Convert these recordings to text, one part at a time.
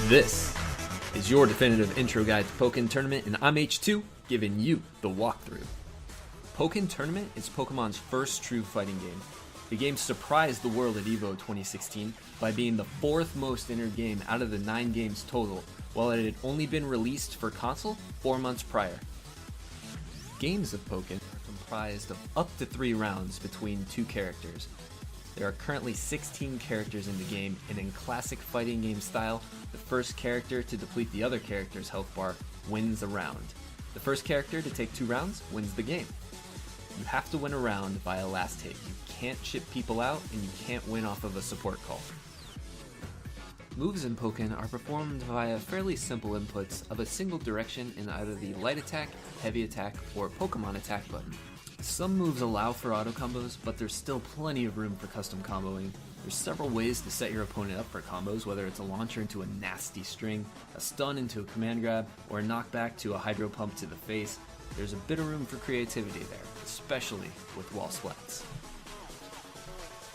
This is your definitive intro guide to Pokken Tournament, and I'm H2, giving you the walkthrough. Pokken Tournament is Pokemon's first true fighting game. The game surprised the world at EVO 2016 by being the fourth most entered game out of the 9 games total, while it had only been released for console 4 months prior. Games of Pokken are comprised of up to 3 rounds between 2 characters. There are currently 16 characters in the game, and in classic fighting game style, the first character to deplete the other character's health bar wins a round. The first character to take 2 rounds wins the game. You have to win a round via last hit. You can't chip people out, and you can't win off of a support call. Moves in Pokken are performed via fairly simple inputs of a single direction in either the light attack, heavy attack, or Pokemon attack button. Some moves allow for auto combos, but there's still plenty of room for custom comboing. There's several ways to set your opponent up for combos, whether it's a launcher into a nasty string, a stun into a command grab, or a knockback to a hydro pump to the face. There's a bit of room for creativity there, especially with wall splats.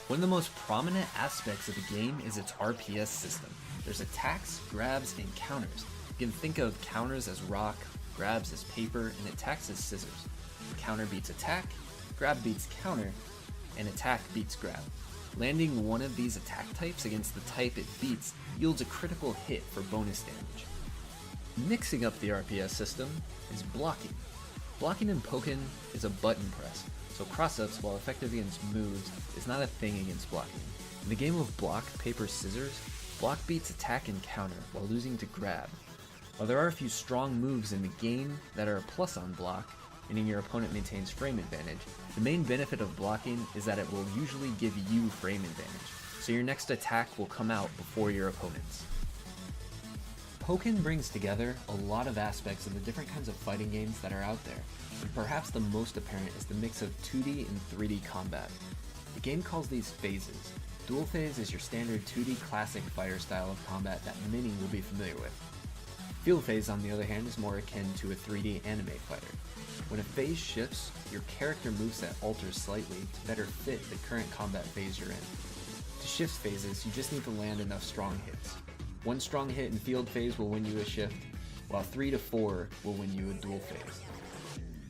One of the most prominent aspects of the game is its RPS system. There's attacks, grabs, and counters. You can think of counters as rock, grabs as paper, and attacks as scissors. Counter beats attack, grab beats counter, and attack beats grab. Landing one of these attack types against the type it beats yields a critical hit for bonus damage. Mixing up the RPS system is blocking. Blocking in Pokken is a button press, so cross-ups, while effective against moves, is not a thing against blocking. In the game of block, paper, scissors, block beats attack and counter while losing to grab. While there are a few strong moves in the game that are a plus on block, meaning your opponent maintains frame advantage, the main benefit of blocking is that it will usually give you frame advantage, so your next attack will come out before your opponent's. Pokken brings together a lot of aspects of the different kinds of fighting games that are out there, and perhaps the most apparent is the mix of 2D and 3D combat. The game calls these phases. Dual phase is your standard 2D classic fighter style of combat that many will be familiar with. Field phase, on the other hand, is more akin to a 3D anime fighter. When a phase shifts, your character moveset alters slightly to better fit the current combat phase you're in. To shift phases, you just need to land enough strong hits. 1 strong hit in field phase will win you a shift, while 3 to 4 will win you a dual phase.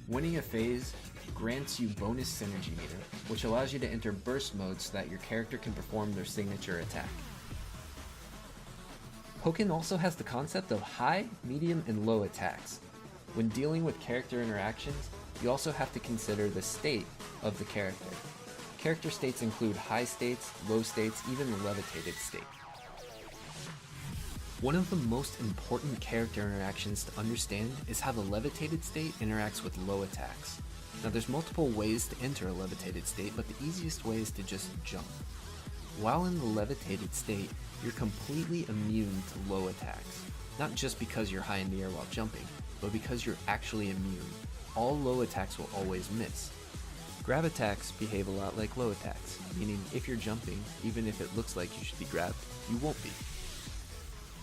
Winning a phase grants you bonus synergy meter, which allows you to enter burst mode so that your character can perform their signature attack. Pokken also has the concept of high, medium, and low attacks. When dealing with character interactions, you also have to consider the state of the character. Character states include high states, low states, even the levitated state. One of the most important character interactions to understand is how the levitated state interacts with low attacks. Now there's multiple ways to enter a levitated state, but the easiest way is to just jump. While in the levitated state, you're completely immune to low attacks. Not just because you're high in the air while jumping, but because you're actually immune. All low attacks will always miss. Grab attacks behave a lot like low attacks, meaning if you're jumping, even if it looks like you should be grabbed, you won't be.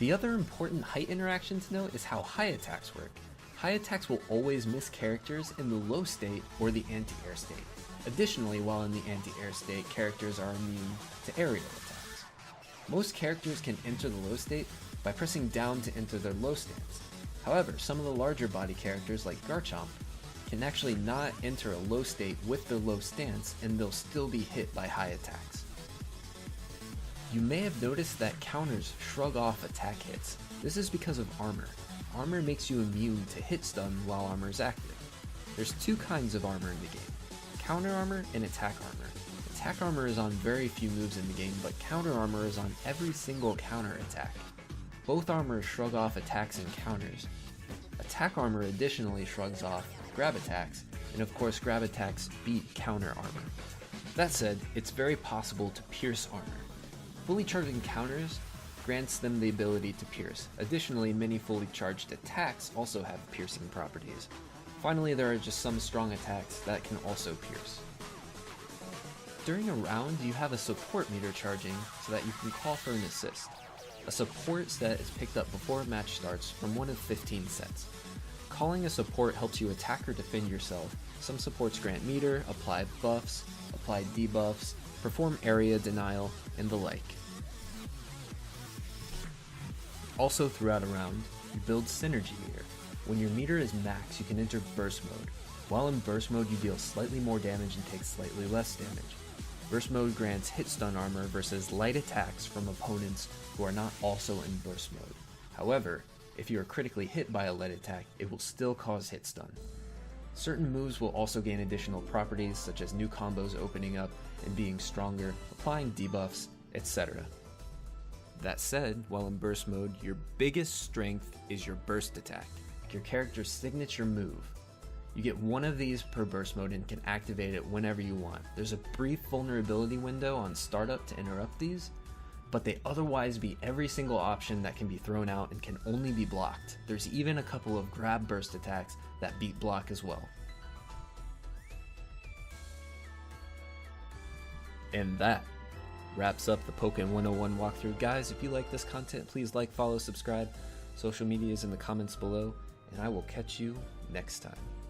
The other important height interaction to note is how high attacks work. High attacks will always miss characters in the low state or the anti-air state. Additionally, while in the anti-air state, characters are immune to aerial attacks. Most characters can enter the low state by pressing down to enter their low stance. However, some of the larger body characters like Garchomp can actually not enter a low state with their low stance, and they'll still be hit by high attacks. You may have noticed that counters shrug off attack hits. This is because of armor. Armor makes you immune to hit stun while armor is active. There's 2 kinds of armor in the game: counter armor and attack armor. Attack armor is on very few moves in the game, but counter armor is on every single counter attack. Both armors shrug off attacks and counters. Attack armor additionally shrugs off grab attacks, and of course grab attacks beat counter armor. That said, it's very possible to pierce armor. Fully charging counters grants them the ability to pierce. Additionally, many fully charged attacks also have piercing properties. Finally, there are just some strong attacks that can also pierce. During a round, you have a support meter charging so that you can call for an assist. A support set is picked up before a match starts from one of 15 sets. Calling a support helps you attack or defend yourself. Some supports grant meter, apply buffs, apply debuffs, perform area denial, and the like. Also throughout a round, you build Synergy Meter. When your meter is max, you can enter Burst Mode. While in Burst Mode, you deal slightly more damage and take slightly less damage. Burst Mode grants hit stun armor versus light attacks from opponents who are not also in Burst Mode. However, if you are critically hit by a light attack, it will still cause hit stun. Certain moves will also gain additional properties such as new combos opening up and being stronger, applying debuffs, etc. That said, while in Burst Mode, your biggest strength is your Burst attack, your character's signature move. You get one of these per Burst Mode and can activate it whenever you want. There's a brief vulnerability window on startup to interrupt these, but they otherwise be every single option that can be thrown out and can only be blocked. There's even a couple of grab burst attacks that beat block as well. And that wraps up the Pokken101 walkthrough. Guys, if you like this content, please like, follow, subscribe. Social media is in the comments below, and I will catch you next time.